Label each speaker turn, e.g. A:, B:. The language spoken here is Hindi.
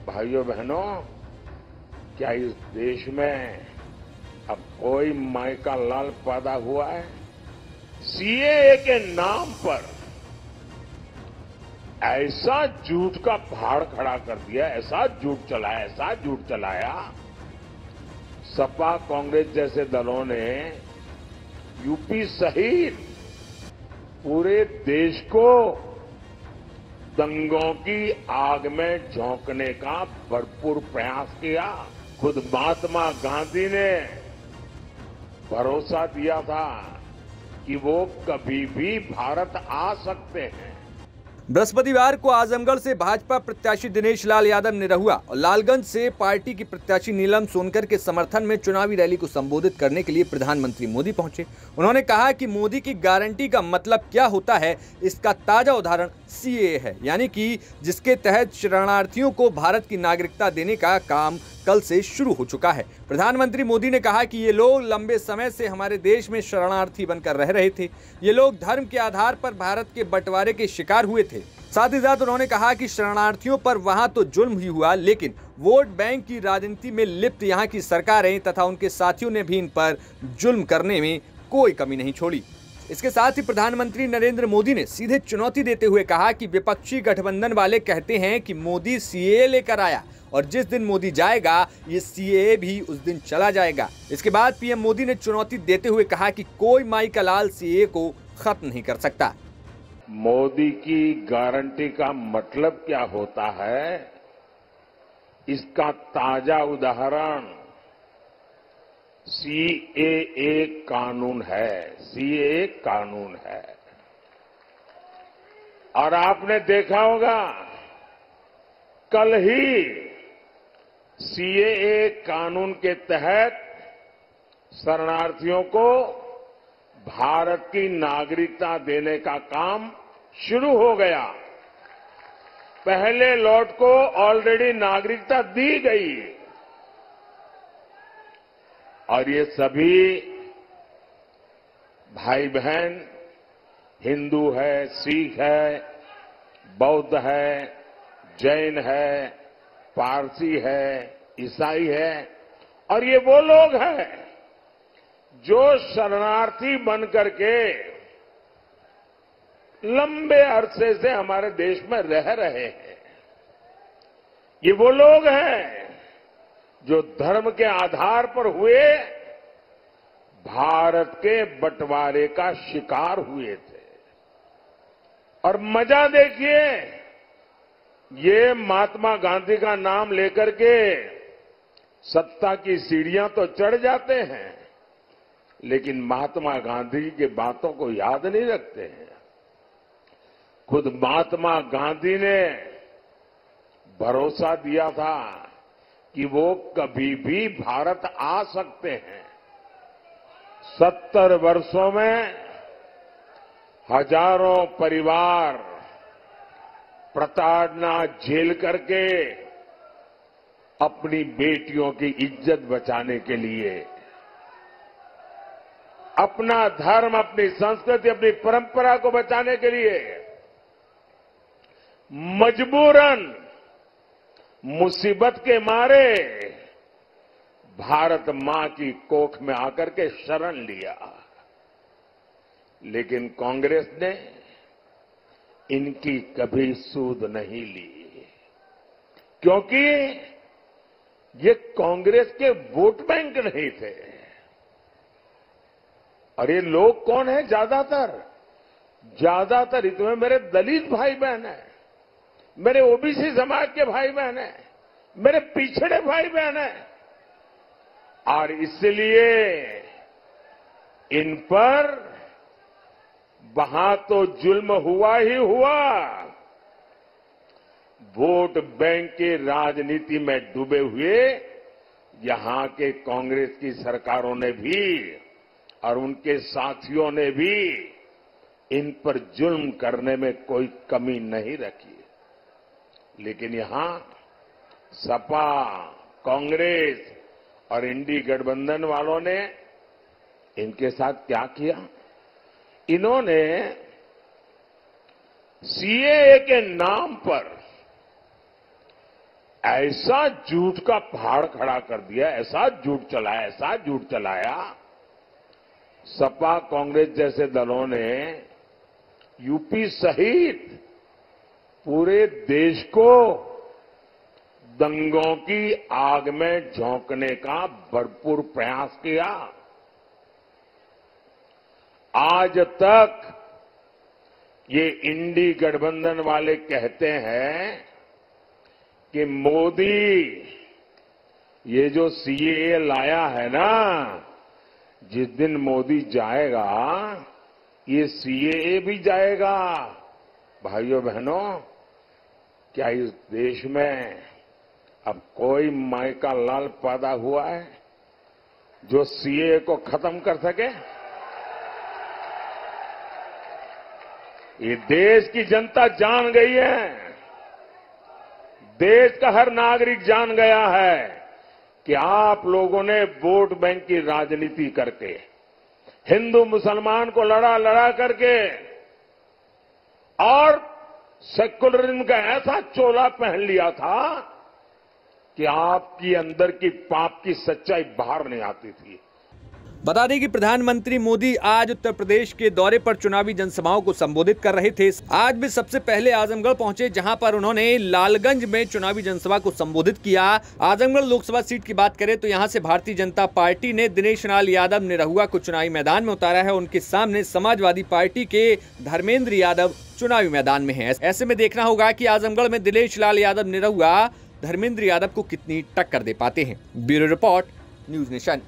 A: भाइयों बहनों, क्या इस देश में अब कोई माई का लाल पैदा हुआ है? सीएए के नाम पर ऐसा झूठ का पहाड़ खड़ा कर दिया, ऐसा झूठ चलाया। सपा कांग्रेस जैसे दलों ने यूपी सहित पूरे देश को दंगों की आग में झोंकने का भरपूर प्रयास किया। खुद महात्मा गांधी ने भरोसा दिया था कि वो कभी भी भारत आ सकते हैं।
B: बृहस्पतिवार को आजमगढ़ से भाजपा प्रत्याशी दिनेश लाल यादव निरहुआ और लालगंज से पार्टी की प्रत्याशी नीलम सोनकर के समर्थन में चुनावी रैली को संबोधित करने के लिए प्रधानमंत्री मोदी पहुंचे। उन्होंने कहा कि मोदी की गारंटी का मतलब क्या होता है, इसका ताजा उदाहरण सीएए है, यानी कि जिसके तहत शरणार्थियों को भारत की नागरिकता देने का काम कल से शुरू हो चुका है। प्रधानमंत्री मोदी ने कहा कि ये लोग लंबे समय से हमारे देश में शरणार्थी बनकर रह रहे थे। ये लोग धर्म के आधार पर भारत के बंटवारे के शिकार हुए थे। साथ ही साथ उन्होंने कहा कि शरणार्थियों पर वहां तो जुल्म ही हुआ, लेकिन वोट बैंक की राजनीति में लिप्त यहाँ की सरकारें तथा उनके साथियों ने भी इन पर जुल्म करने में कोई कमी नहीं छोड़ी। इसके साथ ही प्रधानमंत्री नरेंद्र मोदी ने सीधे चुनौती देते हुए कहा कि विपक्षी गठबंधन वाले कहते हैं कि मोदी सीएए लेकर आया और जिस दिन मोदी जाएगा ये सीएए भी उस दिन चला जाएगा। इसके बाद पीएम मोदी ने चुनौती देते हुए कहा कि कोई माई का लाल सीएए को खत्म नहीं कर सकता।
A: मोदी की गारंटी का मतलब क्या होता है, इसका ताजा उदाहरण सीएए कानून है। सीएए कानून है और आपने देखा होगा कल ही सीएए कानून के तहत शरणार्थियों को भारत की नागरिकता देने का काम शुरू हो गया। पहले लॉट को ऑलरेडी नागरिकता दी गई और ये सभी भाई बहन हिंदू है, सिख है, बौद्ध है, जैन है, पारसी है, ईसाई है और ये वो लोग हैं जो शरणार्थी बन करके लंबे अरसे से हमारे देश में रह रहे हैं। ये वो लोग हैं जो धर्म के आधार पर हुए भारत के बंटवारे का शिकार हुए थे। और मजा देखिए, ये महात्मा गांधी का नाम लेकर के सत्ता की सीढ़ियां तो चढ़ जाते हैं, लेकिन महात्मा गांधी की बातों को याद नहीं रखते हैं। खुद महात्मा गांधी ने भरोसा दिया था कि वो कभी भी भारत आ सकते हैं। 70 वर्षों में हजारों परिवार प्रताड़ना झेल करके अपनी बेटियों की इज्जत बचाने के लिए, अपना धर्म, अपनी संस्कृति, अपनी परंपरा को बचाने के लिए मजबूरन मुसीबत के मारे भारत मां की कोख में आकर के शरण लिया। लेकिन कांग्रेस ने इनकी कभी सूध नहीं ली, क्योंकि ये कांग्रेस के वोट बैंक नहीं थे। और ये लोग कौन है? ज्यादातर इतने मेरे दलित भाई बहन हैं, मेरे ओबीसी समाज के भाई बहन हैं, मेरे पिछड़े भाई बहन हैं। और इसलिए इन पर वहां तो जुल्म हुआ ही हुआ, वोट बैंक की राजनीति में डूबे हुए यहां के कांग्रेस की सरकारों ने भी और उनके साथियों ने भी इन पर जुल्म करने में कोई कमी नहीं रखी। लेकिन यहां सपा, कांग्रेस और इंडी गठबंधन वालों ने इनके साथ क्या किया? इन्होंने सीएए के नाम पर ऐसा झूठ का पहाड़ खड़ा कर दिया, ऐसा झूठ चलाया। सपा कांग्रेस जैसे दलों ने यूपी सहित पूरे देश को दंगों की आग में झोंकने का भरपूर प्रयास किया। आज तक ये इंडी गठबंधन वाले कहते हैं कि मोदी ये जो सीएए लाया है ना, जिस दिन मोदी जाएगा ये सीएए भी जाएगा। भाइयों बहनों, क्या इस देश में अब कोई माई का लाल पैदा हुआ है जो सीएए को खत्म कर सके? ये देश की जनता जान गई है, देश का हर नागरिक जान गया है कि आप लोगों ने वोट बैंक की राजनीति करके, हिंदू मुसलमान को लड़ा करके और सेकुलरिज्म का ऐसा चोला पहन लिया था कि आपकी अंदर की पाप की सच्चाई बाहर नहीं आती थी।
B: बता दें कि प्रधानमंत्री मोदी आज उत्तर प्रदेश के दौरे पर चुनावी जनसभाओं को संबोधित कर रहे थे। आज भी सबसे पहले आजमगढ़ पहुंचे, जहां पर उन्होंने लालगंज में चुनावी जनसभा को संबोधित किया। आजमगढ़ लोकसभा सीट की बात करें तो यहां से भारतीय जनता पार्टी ने दिनेश लाल यादव निरहुआ को चुनावी मैदान में उतारा है। उनके सामने समाजवादी पार्टी के धर्मेंद्र यादव चुनावी मैदान में है। ऐसे में देखना होगा कि आजमगढ़ में दिनेश लाल यादव निरहुआ धर्मेंद्र यादव को कितनी टक्कर दे पाते हैं। Bureau report, news nation.